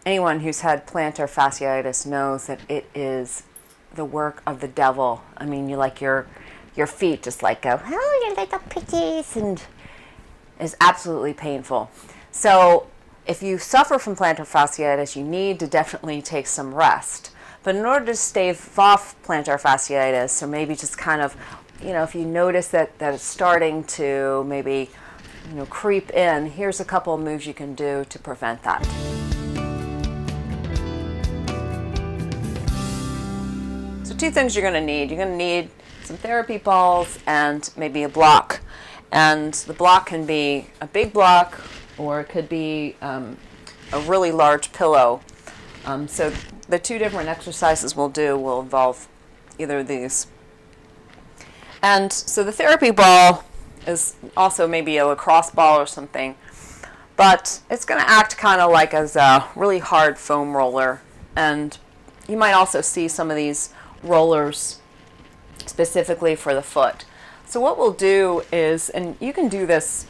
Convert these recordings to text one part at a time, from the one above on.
anyone who's had plantar fasciitis knows that it is the work of the devil. I mean, you like your feet just like go, oh, you little pitties, and is absolutely painful. So if you suffer from plantar fasciitis, you need to definitely take some rest. But in order to stave off plantar fasciitis, or maybe just kind of, if you notice that it's starting to maybe, creep in, here's a couple of moves you can do to prevent that. So two things you're going to need. You're going to need some therapy balls and maybe a block. And the block can be a big block, or it could be a really large pillow. So the two different exercises we'll do will involve either of these. And so the therapy ball is also maybe a lacrosse ball or something, but it's going to act kind of like as a really hard foam roller. And you might also see some of these rollers specifically for the foot. So what we'll do is, and you can do this,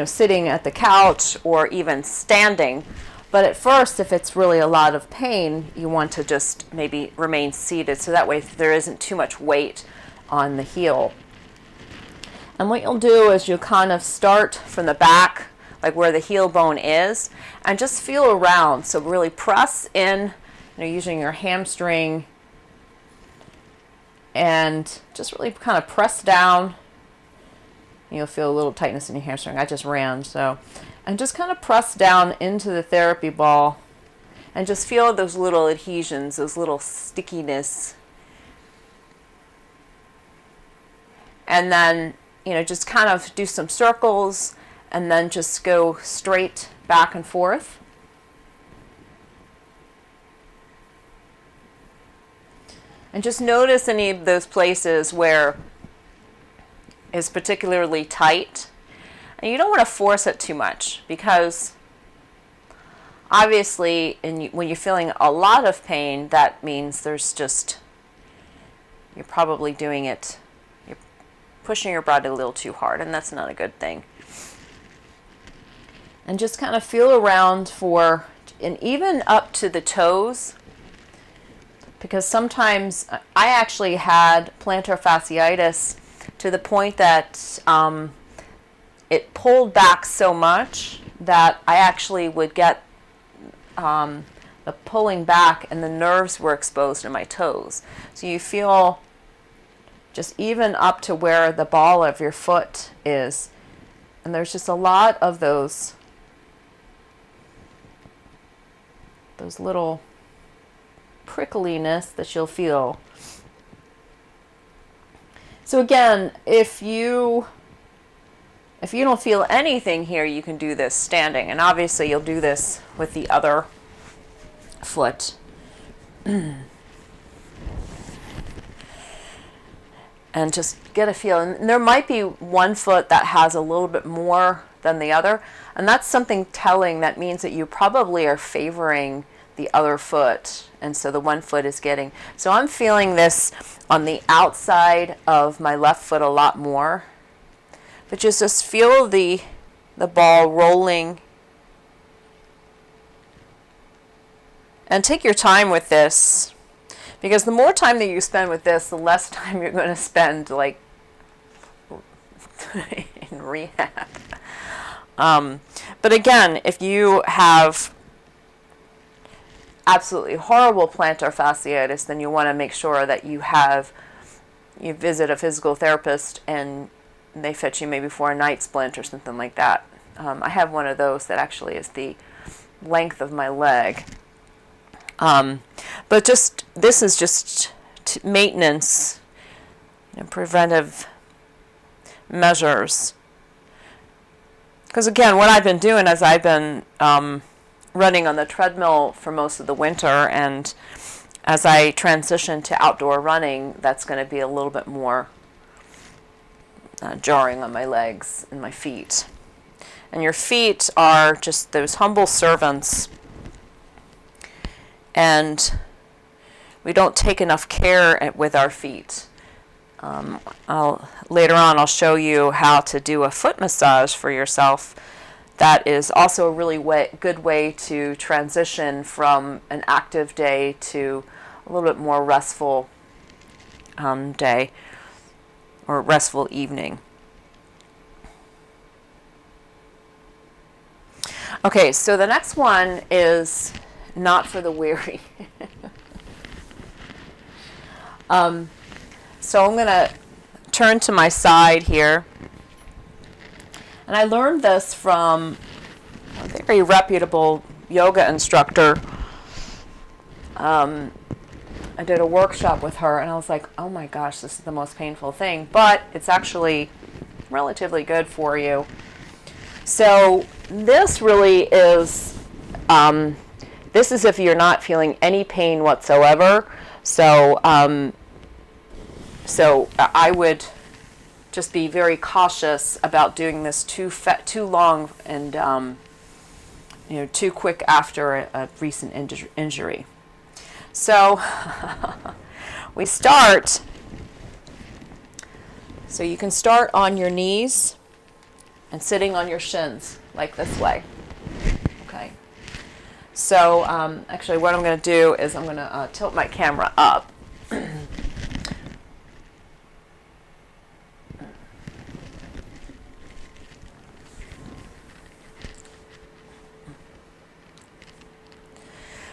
sitting at the couch or even standing, but at first, if it's really a lot of pain, you want to just maybe remain seated, so that way there isn't too much weight on the heel. And what you'll do is you'll kind of start from the back, like where the heel bone is, and just feel around. So really press in, using your hamstring, and just really kind of press down. You'll feel a little tightness in your hamstring. I just ran, so. And just kind of press down into the therapy ball and just feel those little adhesions, those little stickiness. And then, just kind of do some circles and then just go straight back and forth. And just notice any of those places where it's particularly tight. And you don't want to force it too much, because obviously when you're feeling a lot of pain, that means you're probably you're pushing your body a little too hard, and that's not a good thing. And just kind of feel around and even up to the toes, because sometimes I actually had plantar fasciitis to the point that it pulled back so much that I actually would get the pulling back, and the nerves were exposed in my toes. So you feel just even up to where the ball of your foot is. And there's just a lot of those little prickliness that you'll feel. So again, if you don't feel anything here, you can do this standing. And obviously you'll do this with the other foot. And just get a feel. And there might be one foot that has a little bit more than the other. And that's something telling. That means that you probably are favoring the other foot. And so the one foot is getting. So I'm feeling this on the outside of my left foot a lot more. But just feel the ball rolling. And take your time with this, because the more time that you spend with this, the less time you're going to spend in rehab. But again, if you have absolutely horrible plantar fasciitis, then you want to make sure that you visit a physical therapist and they fit you maybe for a night splint or something like that. I have one of those that actually is the length of my leg. But this is just maintenance and preventive measures. Because again, what I've been doing is I've been running on the treadmill for most of the winter, and as I transition to outdoor running, that's going to be a little bit more jarring on my legs and my feet. And your feet are just those humble servants, and we don't take enough care with our feet. Later on I'll show you how to do a foot massage for yourself that is also a really good way to transition from an active day to a little bit more restful day or restful evening. Okay, so the next one is not for the weary. So I'm going to turn to my side here. And I learned this from a very reputable yoga instructor. I did a workshop with her, and I was like, oh my gosh, this is the most painful thing. But it's actually relatively good for you. So this really is, this is if you're not feeling any pain whatsoever. So I would just be very cautious about doing this too long and too quick after a recent injury. So we start. So you can start on your knees and sitting on your shins, like this way. Okay. So actually what I'm going to do is I'm going to tilt my camera up.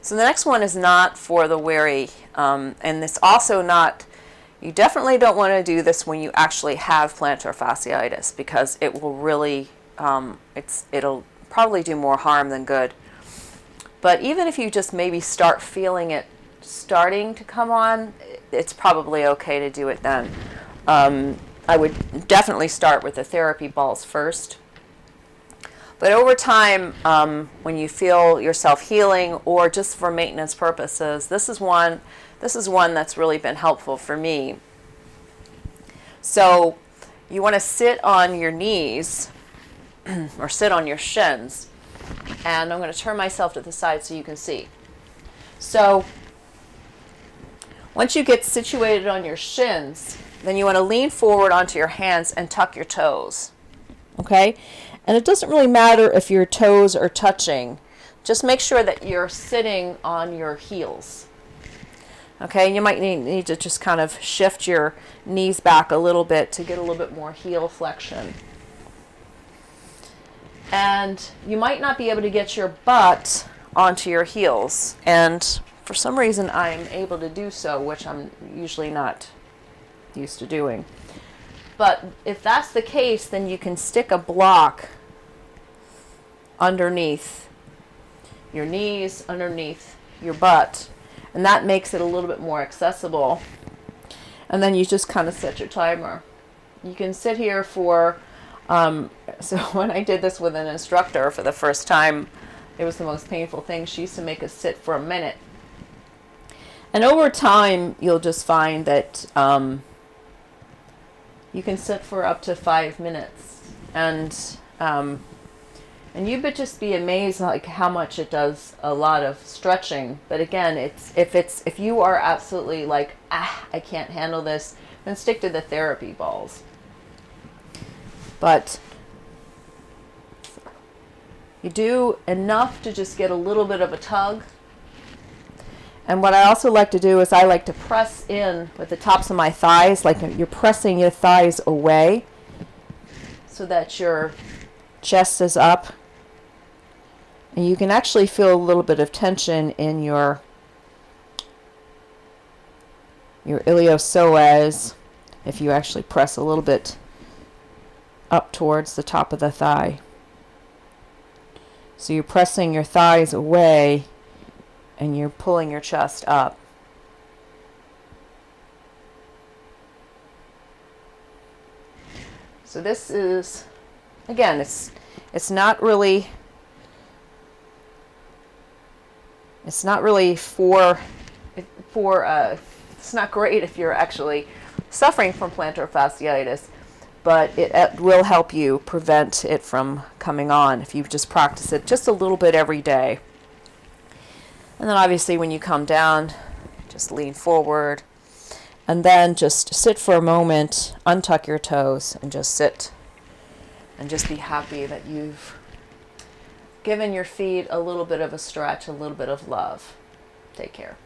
So the next one is not for the weary, and it's also not, you definitely don't want to do this when you actually have plantar fasciitis, because it will really, it'll probably do more harm than good. But even if you just maybe start feeling it starting to come on, it's probably okay to do it then. I would definitely start with the therapy balls first. But over time, when you feel yourself healing, or just for maintenance purposes, this is one that's really been helpful for me. So you want to sit on your knees or sit on your shins, and I'm going to turn myself to the side so you can see. So once you get situated on your shins, then you want to lean forward onto your hands and tuck your toes. Okay? And it doesn't really matter if your toes are touching. Just make sure that you're sitting on your heels. Okay, you might need to just kind of shift your knees back a little bit to get a little bit more heel flexion. And you might not be able to get your butt onto your heels. And for some reason I'm able to do so, which I'm usually not used to doing. But if that's the case, then you can stick a block underneath your knees, underneath your butt, and that makes it a little bit more accessible. And then you just kind of set your timer. You can sit here for, so when I did this with an instructor for the first time, it was the most painful thing. She used to make us sit for a minute. And over time, you'll just find that you can sit for up to 5 minutes, and you would just be amazed like how much it does a lot of stretching. But again, if you are absolutely like, I can't handle this, then stick to the therapy balls. But you do enough to just get a little bit of a tug. And what I also like to do is I like to press in with the tops of my thighs, like you're pressing your thighs away so that your chest is up. And you can actually feel a little bit of tension in your iliopsoas if you actually press a little bit up towards the top of the thigh. So you're pressing your thighs away and you're pulling your chest up. So this is, again, it's not really it's not great if you're actually suffering from plantar fasciitis, but it will help you prevent it from coming on if you just practice it just a little bit every day. And then obviously when you come down, just lean forward, and then just sit for a moment, untuck your toes, and just sit, and just be happy that you've giving your feet a little bit of a stretch, a little bit of love. Take care.